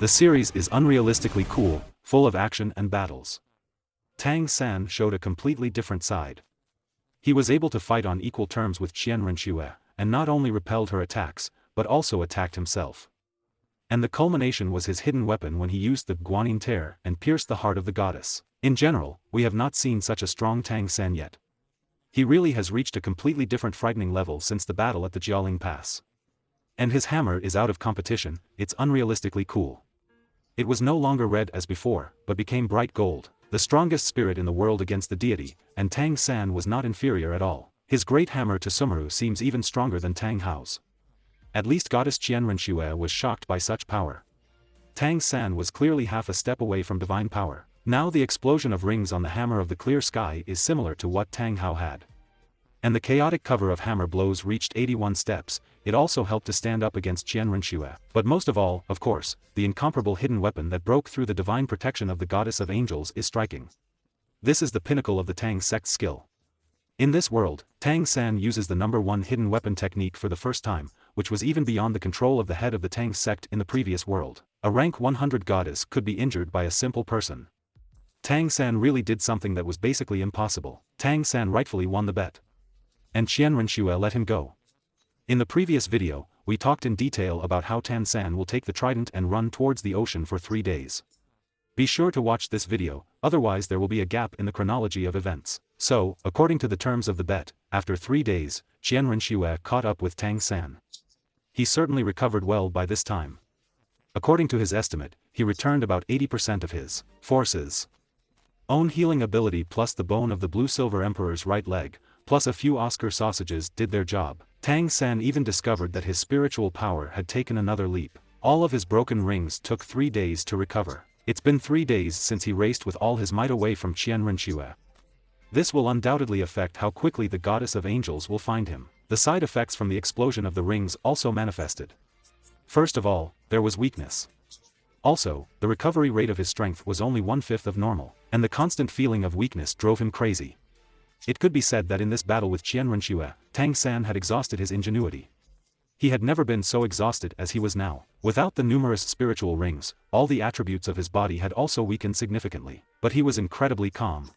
The series is unrealistically cool, full of action and battles. Tang San showed a completely different side. He was able to fight on equal terms with Qian Renxue, and not only repelled her attacks, but also attacked himself. And the culmination was his hidden weapon when he used the Guanyin tear and pierced the heart of the goddess. In general, we have not seen such a strong Tang San yet. He really has reached a completely different frightening level since the battle at the Jiaoling Pass. And his hammer is out of competition, it's unrealistically cool. It was no longer red as before, but became bright gold, the strongest spirit in the world against the deity, and Tang San was not inferior at all. His great hammer to Sumeru seems even stronger than Tang Hao's. At least goddess Qian Renxue was shocked by such power. Tang San was clearly half a step away from divine power. Now the explosion of rings on the hammer of the clear sky is similar to what Tang Hao had. And the chaotic cover of hammer blows reached 81 steps, it also helped to stand up against Qian Renxue. But most of all, of course, the incomparable hidden weapon that broke through the divine protection of the goddess of angels is striking. This is the pinnacle of the Tang sect's skill. In this world, Tang San uses the #1 hidden weapon technique for the first time, which was even beyond the control of the head of the Tang sect in the previous world. A rank 100 goddess could be injured by a simple person. Tang San really did something that was basically impossible. Tang San rightfully won the bet. And Qian Renxue let him go. In the previous video, we talked in detail about how Tang San will take the trident and run towards the ocean for 3 days. Be sure to watch this video, otherwise there will be a gap in the chronology of events. So, according to the terms of the bet, after 3 days, Qian Renxue caught up with Tang San. He certainly recovered well by this time. According to his estimate, he returned about 80% of his forces. Own healing ability plus the bone of the blue-silver emperor's right leg, plus a few Oscar sausages did their job. Tang San even discovered that his spiritual power had taken another leap. All of his broken rings took 3 days to recover. It's been 3 days since he raced with all his might away from Qian Renxue. This will undoubtedly affect how quickly the goddess of angels will find him. The side effects from the explosion of the rings also manifested. First of all, there was weakness. Also, the recovery rate of his strength was only 1/5 of normal, and the constant feeling of weakness drove him crazy. It could be said that in this battle with Qian Renxue, Tang San had exhausted his ingenuity. He had never been so exhausted as he was now. Without the numerous spiritual rings, all the attributes of his body had also weakened significantly, but he was incredibly calm.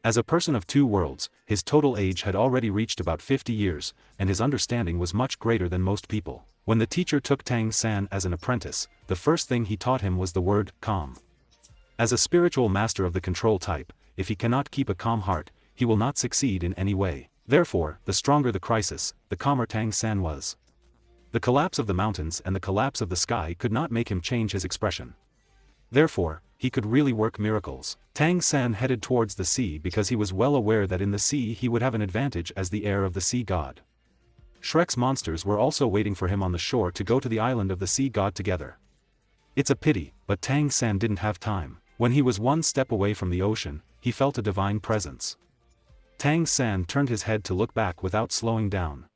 As a person of 2 worlds, his total age had already reached about 50 years, and his understanding was much greater than most people. When the teacher took Tang San as an apprentice, the first thing he taught him was the word, calm. As a spiritual master of the control type, if he cannot keep a calm heart, he will not succeed in any way. Therefore, the stronger the crisis, the calmer Tang San was. The collapse of the mountains and the collapse of the sky could not make him change his expression. Therefore, he could really work miracles. Tang San headed towards the sea because he was well aware that in the sea he would have an advantage as the heir of the sea god. Shrek's monsters were also waiting for him on the shore to go to the island of the sea god together. It's a pity, but Tang San didn't have time. When he was 1 step away from the ocean, he felt a divine presence. Tang San turned his head to look back without slowing down.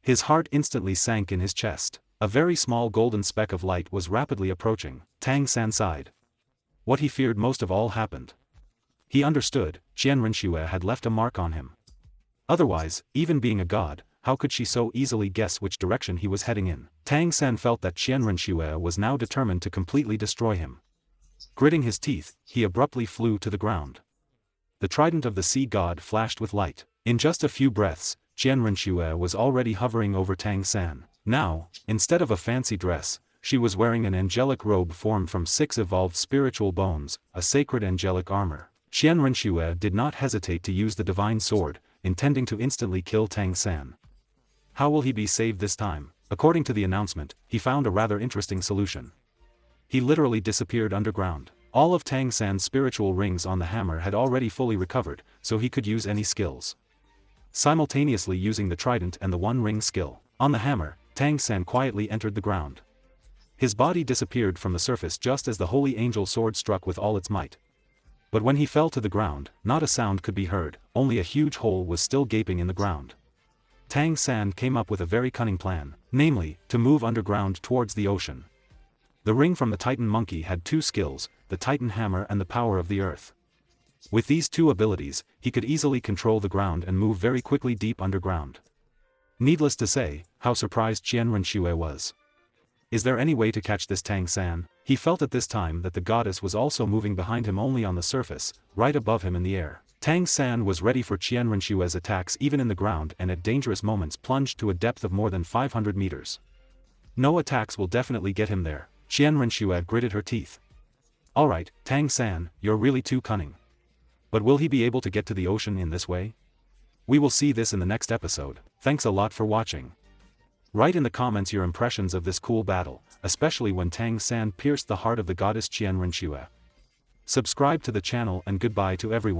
His heart instantly sank in his chest. A very small golden speck of light was rapidly approaching. Tang San sighed. What he feared most of all happened. He understood, Qian Renxue had left a mark on him. Otherwise, even being a god, how could she so easily guess which direction he was heading in? Tang San felt that Qian Renxue was now determined to completely destroy him. Gritting his teeth, he abruptly flew to the ground. The trident of the sea god flashed with light. In just a few breaths, Qian Renxue was already hovering over Tang San. Now, instead of a fancy dress, she was wearing an angelic robe formed from 6 evolved spiritual bones, a sacred angelic armor. Qian Renxue did not hesitate to use the divine sword, intending to instantly kill Tang San. How will he be saved this time? According to the announcement, he found a rather interesting solution. He literally disappeared underground. All of Tang San's spiritual rings on the hammer had already fully recovered, so he could use any skills. Simultaneously using the trident and the One Ring skill. On the hammer, Tang San quietly entered the ground. His body disappeared from the surface just as the holy angel sword struck with all its might. But when he fell to the ground, not a sound could be heard, only a huge hole was still gaping in the ground. Tang San came up with a very cunning plan, namely, to move underground towards the ocean. The ring from the Titan monkey had 2 skills, the Titan hammer and the power of the earth. With these 2 abilities, he could easily control the ground and move very quickly deep underground. Needless to say, how surprised Qian Renxue was. Is there any way to catch this Tang San? He felt at this time that the goddess was also moving behind him only on the surface, right above him in the air. Tang San was ready for Qian Renxue's attacks even in the ground and at dangerous moments plunged to a depth of more than 500 meters. No attacks will definitely get him there, Qian Renxue gritted her teeth. Alright, Tang San, you're really too cunning. But will he be able to get to the ocean in this way? We will see this in the next episode. Thanks a lot for watching. Write in the comments your impressions of this cool battle, especially when Tang San pierced the heart of the goddess Qian Renxue. Subscribe to the channel and goodbye to everyone.